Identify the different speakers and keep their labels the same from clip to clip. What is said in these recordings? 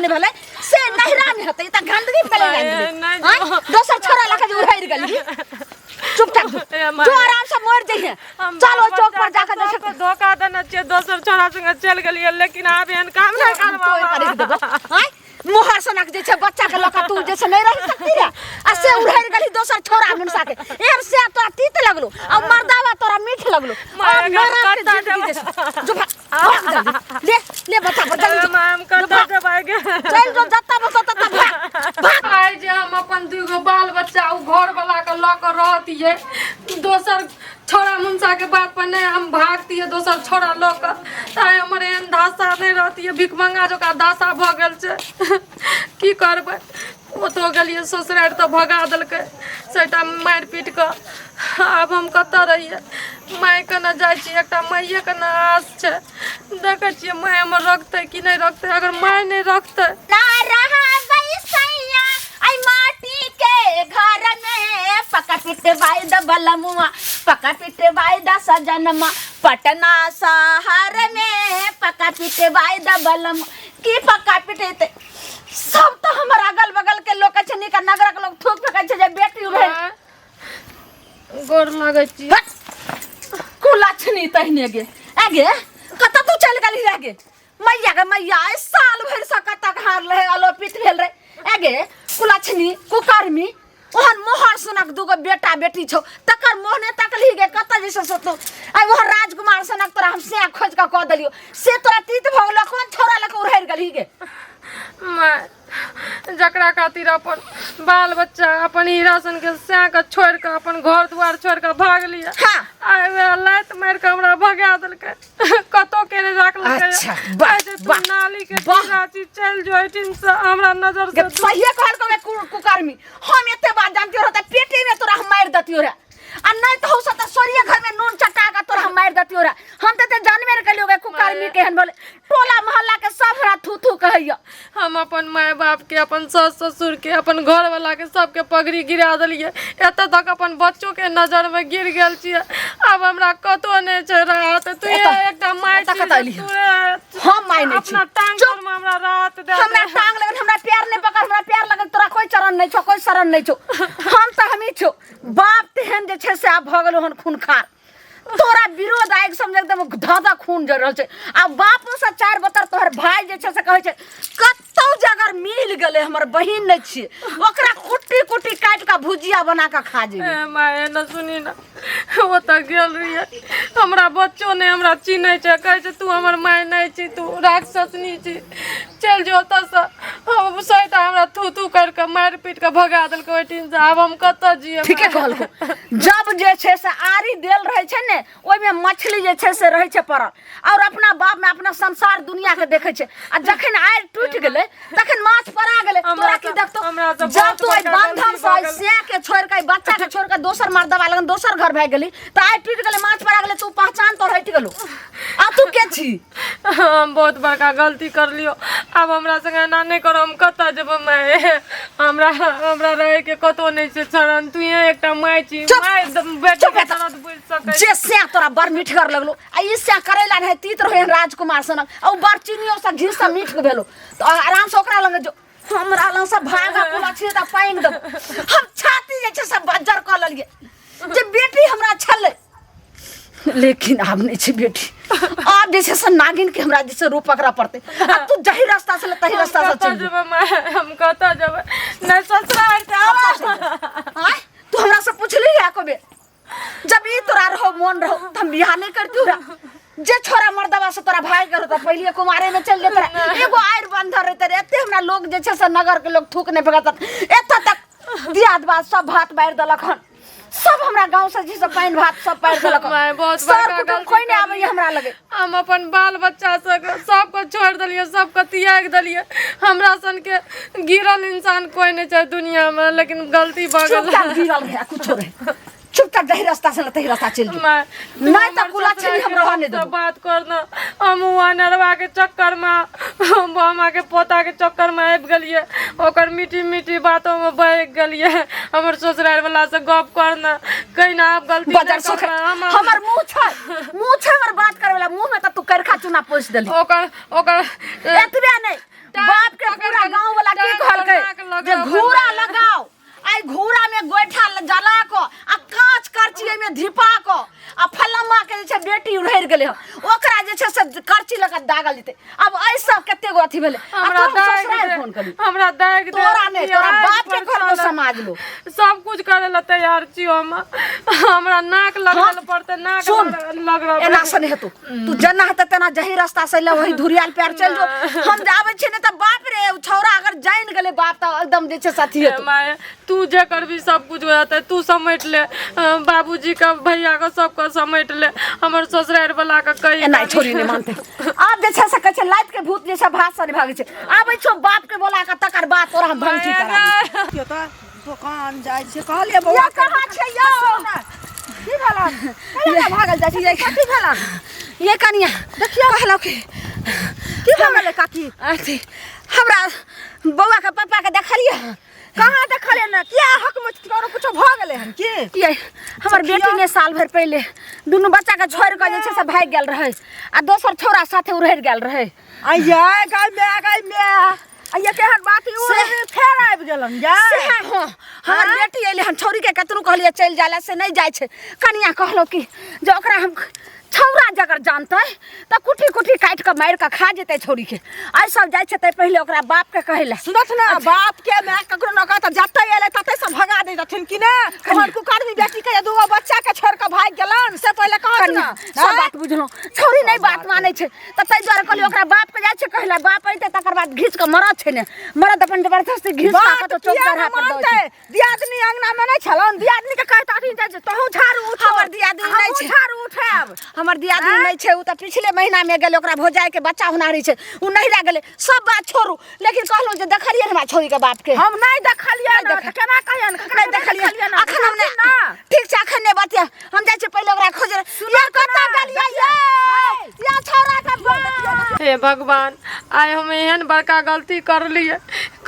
Speaker 1: ने भले से नहरा में हते त गंदगी फैले लागे दोसर छोरा लखा जे उड़ाई गली चुपचाप तू आराम से मर जइहे चलो चौक पर जाकर देख
Speaker 2: धोखा देना चाहिए दोसर छोरा संग चल गेलिए लेकिन आब एहन काम नहीं करबा
Speaker 1: हां मोहर सनक जे छे बच्चा के लका तू जे नहीं रह सकती रे आ से उड़ाई गली दोसर छोरा मनसा के एर से तोरा तीत लगलो आ मर्दावा तोरा मीठ लगलो और मरा के जिंदगी जे जो ले ले बच्चा बच्चा
Speaker 2: हम कता जबागे
Speaker 1: चल जो जत्ता बस तत्ता भाग
Speaker 2: आइ जे हम अपन दुगो बाल बच्चा उ घर वाला के ल के रहतिए दोसर छोरा मुंसा के बात पर नहीं हम भागतिए दोसर छोरा ल के ताय हमर एहन दासा नहीं रहतिए भिखमंगा जोका दासा भ गेल छे की करबै ओ तो गेलिए ससुरार तो भगा देलकै सेटा मार पीट के अब हम कत रहिए माय के न जाय छी एकटा माइये के न आस छे देखे छिए माय हमर रखते कि नहीं रखते अगर माय नहीं रखते
Speaker 1: ना रहा गई सैया आई माटी के घर में पका पिटे बाई द बलमुआ पका पिटे बाई द सजनमा पटना शहर में पका पिटे बाई द बलम की पका पिटे सब तो हमर अगल बगल के लोग छनी का नगर के लोग थूक फेंकै छै जे बेटी उभे
Speaker 2: गोर लागै छी
Speaker 1: कुला छनी तहने गे आगे कत तू चल गेली रे गे मैया इस साल भर से कत हार रहे आलोपित भेल रे आगे कुला छनी कुकर्मी ओहन मोहर सनक दुगो बेटा बेटी छौ तकर मोहने तकली गे कत जैसे सतो आई ओहन राजकुमार सनक तोरा हम से खोज का क देलियो से तोरा तीत भगलो कोन छोरा लक उड़ाई गेली गे
Speaker 2: मैं जकरा खातिर अपन बाल बच्चा अपन हीरा सन के स्या के छोड़ के अपन घर द्वार छोड़ के भाग लिया
Speaker 1: हां
Speaker 2: आइ वे लात मार के हमरा भगा देलकै कतो के राखलकै
Speaker 1: अच्छा
Speaker 2: बा नाली के राची चल जोइटिन से हमरा नजर से
Speaker 1: सही कहल के कुकर्मी हम एते बात जानती रहता पेटे में तोरा हम मार दतियो रे आ नहीं तो होसा त सोरिया घर में नून चटा का तोरा हम मार दतियो रे हम त जानबे न कलियो कुकर्मी केहन बोले टोला मोहल्ला के सब हमरा थू थू कहैया
Speaker 2: हम अपन माय बाप के अपन सास ससुर के अपन घर वाला के सबके पगड़ी गिरा देलिए एत तक अपन बच्चों के नजर में गिर गेल छिए अब हमरा कतो नै छै राहत तू एकटा माय छी
Speaker 1: हम माय नै छी
Speaker 2: अपना टांग पर में हमरा राहत दे
Speaker 1: हमरा टांग लगन हमरा पैर नै पकड़ हमरा पैर लगन तोरा कोई चरण नै छौ कोई शरण नै छौ हम त हमी छौ बाप तेहन जे छै से आब भ गेलो हन खूनखार तोरा विरोध आइक समझ एकदम धाधा खून जर रहल छै आ बापो से चार बतर तोहर भाई जे छै से कहै छै कतौ जगर मिल गेले हमर बहिन नै छी ओकरा कुट्टी कुट्टी काट के भुजिया बना के खा जेबे
Speaker 2: माय न सुनी न ओ त गेल रही हमरा बच्चो ने हमरा चिन्है छै कहै छै तू हमर माय नै छी तू राक्षसनी छी चल जो त से हम सहित हमरा थू थू कर के मार पीट के भगा देलकै ओटिन से अब हम कत जिए
Speaker 1: ठीके कहलको जब जे छै से आरी देल रहै छै ने ओइ में मछली जे छै से रहै छै परल और अपना बाप में अपना संसार दुनिया के देखै छै आ जखन आरि टूट गेलै तखन माछ परा गेलै तोरा की देखतो जब तू बंधन से के छोड़ के बच्चा के छोड़ के दोसर मर्दवा लगन दोसर घर भाग गेली त आइ टूट गेलै माछ परा गेलै तू पहचान तो हट गेलो आ तू के छी
Speaker 2: हम बहुत बड़का गलती कर लियो अब हमरा संगे ना नहीं करो हम कत जब मैं हमरा रहे के कतो नहीं से शरण तू एकटा माय छी माय बेटा के तरह बोल सकै
Speaker 1: जे से तोरा बड़ मीठगर लगलो आ ई से करेला नहीं तीत रहे राजकुमार सनक आ बड़ चीनियो से घी से मीठ भेलो तो आराम से ओकरा लंग जो हमरा लंग से भागा कोला छी त पाइन दब हम छाती जे छै सब बज्जर क ललिए जे बेटी हमरा छले लेकिन अब नहीं छी बेटी अब जैसे से नागिन के हमरा जैसे रूप पकड़ा पड़ते अब तू जही रास्ता से तही रास्ता से चल
Speaker 2: जब हम कत जब नहीं ससुराल के
Speaker 1: आय तू हमरा से पूछली है को बे जब ई तोरा रहो मन रहो हम बियाह नहीं करती रा जे छोरा मर्दवा से तोरा भाई करो त पहिले कुमारे में चल जेत एगो आयर बंधर रहते रे एते हमरा लोग जे छै से नगर के लोग थूक नहीं भगत एत तक दियाद बात सब भात बार दलक हन सब हमरा गांव से जी सब पाइन भात सब पार दलक
Speaker 2: मैं बहुत बड़का गलती
Speaker 1: कोई नहीं आबै हमरा लगे
Speaker 2: हम अपन बाल बच्चा सबको छोड़ दिलिए सबको त्याग दिलिए हमरा सन के गिरल इंसान कोई नहीं छै दुनिया में लेकिन गलती भ गेल
Speaker 1: चुपचाप गिरल है कुछ रे चुपचाप जही रास्ता से तही रास्ता चल नहीं त कुला छनी हम रहने दे
Speaker 2: बात करना हम नरवा के चक्कर में मामा के पोता के चक्कर में आबि गेलिए ओकर मीठी मीठी बातों में बह गेलिए हमर ससुराल वाला से गप करना कहीं ना आप गलती
Speaker 1: हमर मुंह छै हमर बात करे वाला मुंह में त तू करखा चुना पोछ देली
Speaker 2: ओकर
Speaker 1: एतबे नहीं बाप के पूरा गांव वाला की कहलकै जे घूरा लगाओ आई घूरा में गोइठा जला को आ कांच करची में धिपा को आ फलम्मा के जे छै बेटी रह गेले ओकरा जे छै से करची लगा दागल जेते अब ऐ सब कते गो अथी भेले
Speaker 2: हमरा
Speaker 1: ससुराल फोन करी
Speaker 2: हमरा दाग दे
Speaker 1: तोरा नहीं तोरा बाप के घर को समाज लो
Speaker 2: सब कुछ करे ला तैयार छियो हम हमरा नाक लगल पड़ते नाक लग रहा
Speaker 1: एना सने हेतु तू जना हेत तना जही रास्ता से ले वही धुरियाल पैर चल जो हम जावे छी ने त बाप रे छौरा अगर जान गेले बाप त एकदम जे छै साथी हेतु
Speaker 2: माय तू जे करबी सब कुछ हो जाता है तू समेट ले बाबूजी का भैया का सबका समेट ले हमर ससुराल वाला का कही
Speaker 1: नहीं छोरी नहीं मानते आप जे छै से कहै छै लात के भूत जे छै भात से भागे छै आबै छौ बाप के बोला का तकर बात तोरा हम भंगठी करा
Speaker 3: के त दुकान जाय छै कहलिए बौआ
Speaker 1: कहां छै यौ
Speaker 3: की भेला कहिया भागल जाइ छै कथि भेला
Speaker 1: ये कनिया देखियो कहलो के
Speaker 3: की भेला काकी
Speaker 1: अथी हमरा बौआ के पापा के देखलिए
Speaker 3: कहां देखले न किया हक में करो कुछ भ गेले हन की
Speaker 1: ये हमर बेटी ने साल भर पहले दुनु बच्चा के छोड़ के जे छै से भाग गेल रहे आ दोसर छोरा साथे उड़ि गेल रहे
Speaker 3: आइया गई में आइया केहन बात उ फेर आबि गेलन जा
Speaker 1: से हो हमर बेटी एले हन छौरी के कतनु कहलिए चल जाला से नहीं जाय छै कनिया कहलो कि जे ओकरा हम छौरा जगर जानते त कुटी कुटी काट के मार के खा जेते छौरी के आई सब जाय छै त पहले ओकरा बाप के कहले
Speaker 3: सुनत ना बाप के मैं ककरो न कहत जत्ते एले तते से भगा दे जथिन कि ना हमर कुकर्मी बेटी के दूगो बच्चा के छोड़ के भाग गेलन से पहले कहत ना
Speaker 1: सब बात बुझलो छौरी नहीं बात माने छै त तै द्वारा कहली ओकरा बाप के जाय छै कहले बाप आइते तकर बाद घीच के मरत छै ने मरद अपन जबरदस्ती घीच के तो चौक चढ़ा पर दो
Speaker 3: दियादनी अंगना में नहीं छलन दियादनी के कहत आथि जाय छै तहु झाड़ू उठ
Speaker 1: हमर दियादनी नहीं छै
Speaker 3: झाड़ू उठाब
Speaker 1: हमर दियादनी नहीं छै उ त पिछले महीना में गेले ओकरा भोजाय के बच्चा हुनारी छै उ नहीं रह गेले सब बात छोड़ू लेकिन कहलो जे देखलिए हमरा छोरी के बाप के
Speaker 3: हम नहीं देखलिए ना केना कहन
Speaker 1: नहीं देखलिए अखन हम ना ठीक छै अखन नहीं बतिया हम जाय छै पहले ओकरा खोज या कता गेलिए या छोरा के बोल
Speaker 2: हे भगवान आय हम एहन बड़का गलती कर लिए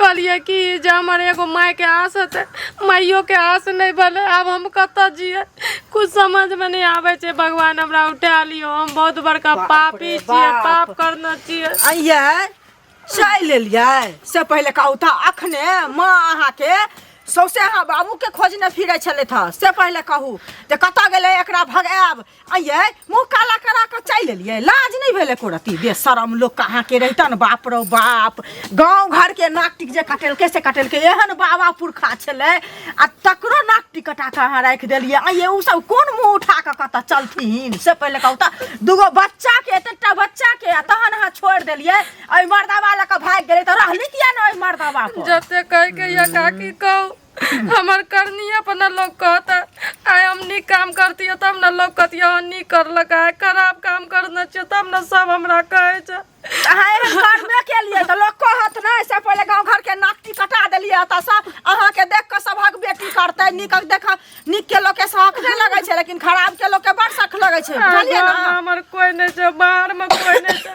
Speaker 2: कहलिए कि जे हमर एगो माय के आस है माइयो के आस नहीं भले अब हम कत जिए कुछ समझ में नहीं आवे छै भगवान हमरा उठा लियो हम बहुत बड़का पापी छिए पाप करना चाहिए
Speaker 3: आइया चाय ले लिया से पहले कहू था अखने माँ अहाँ के सौसे अहाँ बाबू के खोजने फिरे छले था से पहले कहू जे कतऽ गेले एकरा भगाब आइये मुँह काला करा के चल एलिए लाज नहीं भेले कोरती बेशरम लोग कहाँ के रहतन बाप रो बाप गांव घर के नाक टिक जे कटेलके से कटेलके एहन बाबा पुरखा छले आ तकरो नाक टिक कटा के अहाँ राख देलिए आइये उ सब कोन मुँह उठा के कतऽ चलथिन से पहले कहू था दूगो बच्चा के एकटा बच्चा के आ तहन अहाँ छोड़ देलिए ओइ मर्दावा लऽ के भाग गेले तो रहली किया न ओइ मर्दावा पर
Speaker 2: जते कह के या काकी कहू हमार करनी अपना लोग कहता आय हम नीक काम करती है तब ना लोग कहती है नीक कर लगा है खराब काम करना चाहिए तब ना सब हमरा कहे छै
Speaker 3: करने के लिए तो लोग कहत ना से पहले गांव घर के नाकटी कटा देलिए त सब अहाँ के देख के सबहक बेटी करते नीक देख नीक के लोग के शौक नहीं लगे छै लेकिन खराब के लोग के बड़ शौक लगे छै बुझलिए ना
Speaker 2: हमर कोई नहीं छै बाहर में कोई नहीं छै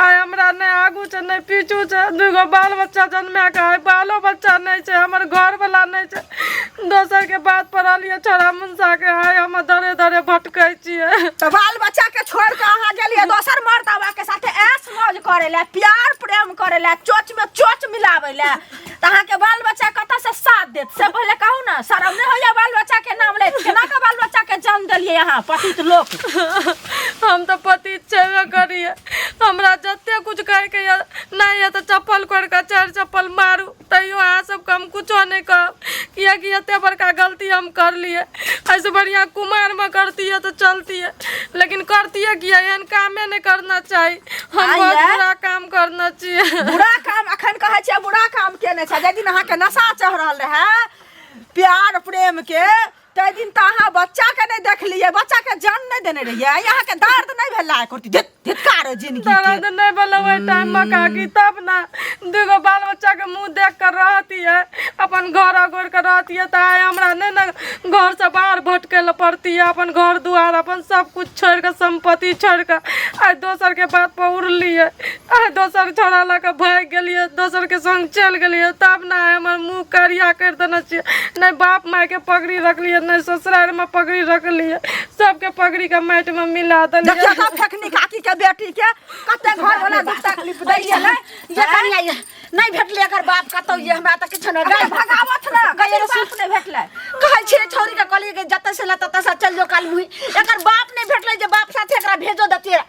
Speaker 2: आय हमरा नहीं आगू छै नहीं पीछू छै दूगो बाल बच्चा जन्मे के है बालो बच्चा नहीं छै हमर घर वाला नहीं छै दोसर के बात पर लिये छोरा मुंसा के है हम दरे दरे भटकै छियै
Speaker 3: तो बाल बच्चा के छोड़ के अहाँ गेलिए दोसर मर्दावा के साथे ऐश मौज करे ले प्यार प्रेम करे ले चोच में चोच मिलावे ले त अहाँ के बाल बच्चा कत से साथ देत से पहले कहू ना शर्म नहीं होया बाल बच्चा के नाम ले केना के बाल बच्चा के जन्म देलिए यहाँ पतित लोक
Speaker 2: हम तो पति छेबे करिए हमरा जते कुछ कहे के नहीं है तो चप्पल कोड़ के चार चप्पल मारू तैयो अहाँ सब हम कुछो नहीं कहब कियाकि एते बड़का गलती हम कर लिए ऐसे बढ़िया कुमार में करती है तो चलती है लेकिन करती है किया एहन कामे नहीं करना चाहिए हम बहुत बुरा काम करना चाहिए
Speaker 3: बुरा काम अखन कहे छै बुरा काम केने छै जे दिन अहाँ के नशा चढ़ रहल रहे प्यार प्रेम के तै दिन त अहाँ बच्चा के नहीं देखलिए बच्चा के जान नहीं देने रहिए यहाँ के दर्द नहीं भेला करती धिक्कार जिंदगी
Speaker 2: दर्द नहीं भेला ओइ टाइम में काकी तब ना दूगो बाल बच्चा के मुंह देख कर रहती है अपन घर अगोर कर रहती है तो हमरा नहीं ना घर से बाहर भटके ल पड़ती है अपन घर दुआर अपन सब कुछ छोड़ के संपत्ति छोड़ के आज दोसर के बात पर उड़ली है आज दोसर छोड़ा ला के भाग गेलिए दोसर के संग चल गेलिए तब ना हमर मुंह करिया कर देना चाहिए नहीं बाप माय के पगड़ी रखलिए नहीं ससुराल में पगड़ी रख लिए सबके पगड़ी का माइट में मिला दे
Speaker 3: देखिए का फेकनी काकी के बेटी के कते घर वाला दुख तकलीफ दै छै नै
Speaker 1: ये कनिया ये नहीं भेटले एकर बाप कतौ ये हमरा त किछ न गई
Speaker 3: भगावत ना गई बाप ने भेटले
Speaker 1: कहै छै छौरी के कहलिए कि जतै से ला ततै से चल जो काल मुही एकर बाप नहीं भेटले जे बाप साथे एकरा भेजो दतिए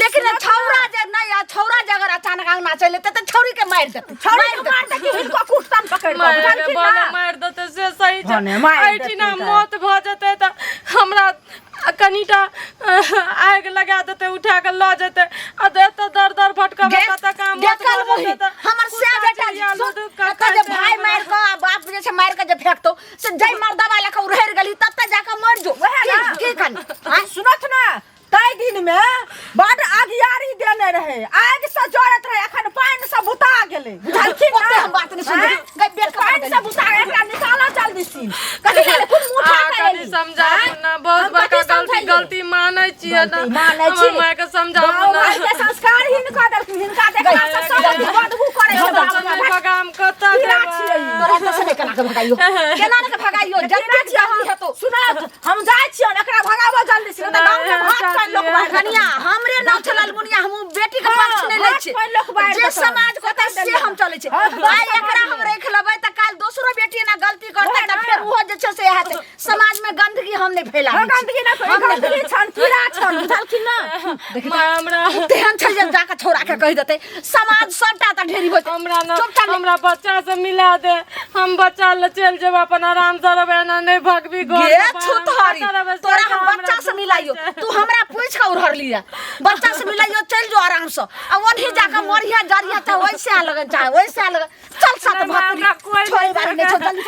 Speaker 1: लेकिन छौरा जे नहीं आ छौरा जे अगर अचानक आंगना चले त छौरी के मार देते
Speaker 3: छौरी के मार दे कि हिनको कुटतन पकड़ के
Speaker 2: मार देते से सही छै
Speaker 3: भने मार
Speaker 2: ऐठी ना मौत भ जेते त हमरा कनीटा आग लगा देते उठा के ल जेते आ देते दर दर भटकबे कत काम
Speaker 1: देखल वही हमर से बेटा जे भाई मार के बाप जे से मार के जे फेकतो से जय मर्दवा लेके उड़हर गली तत जाके मर जो की कन
Speaker 3: हां सुनत ना तै दिन में बड़ आगियारी देने रहे आग से जोड़त रहे अखन पानी से बुता गेले बुझलखिन ना
Speaker 1: हम बात नहीं सुन गई बेट
Speaker 3: पानी से बुता एकरा निकाला चल दिसिन कथि के कुछ मुठा
Speaker 2: कनी समझा ना बहुत बड़का गलती मानै छियै ना
Speaker 3: मानै छी
Speaker 2: माय के समझाबू ना
Speaker 3: भाई के संस्कार हिनका देलखिन हिनका देखला से सब बदबू करे हो
Speaker 2: काम कता
Speaker 3: छियै
Speaker 1: तोरा त से केना के भगाइयो केना के भगाइयो जल्दी छियै हम हेतो
Speaker 3: सुनत हम जाय छियै एकरा भगाबो जल्दी से त गांव के भाग पाइन लोक बाहर
Speaker 1: कनिया हमरे नाम चलल मुनिया हम बेटी के पक्ष नहीं ले छी जे समाज को त से हम चले छी भाई एकरा हम रख लेबै त काल दोसरो बेटी ना गलती करते त फिर वो जे छै से हेतै समाज में गंदगी हम नहीं फैलाबै
Speaker 3: गंदगी ना गंदगी छन कीड़ा छन बुझलखिन ना
Speaker 2: माय हमरा
Speaker 1: तेहन छै जे जाके छोरा के कहि देतै समाज सबटा त ढेरी होत
Speaker 2: हमरा ना हमरा बच्चा से मिला दे हम बच्चा ले चल जेब अपन आराम से रहबे ना नहीं भगबी घर
Speaker 1: ये छुतहरी तोरा हम बच्चा से मिलाइयो तू हमरा पूछ के उड़हर लिया बच्चा से मिलाइयो चल जो आराम से आ ओनही जाके मरिया जरिया त वैसे लगे चाहे वैसे लगे चल साथ भात छोड़ बारी नहीं छोड़ जल्दी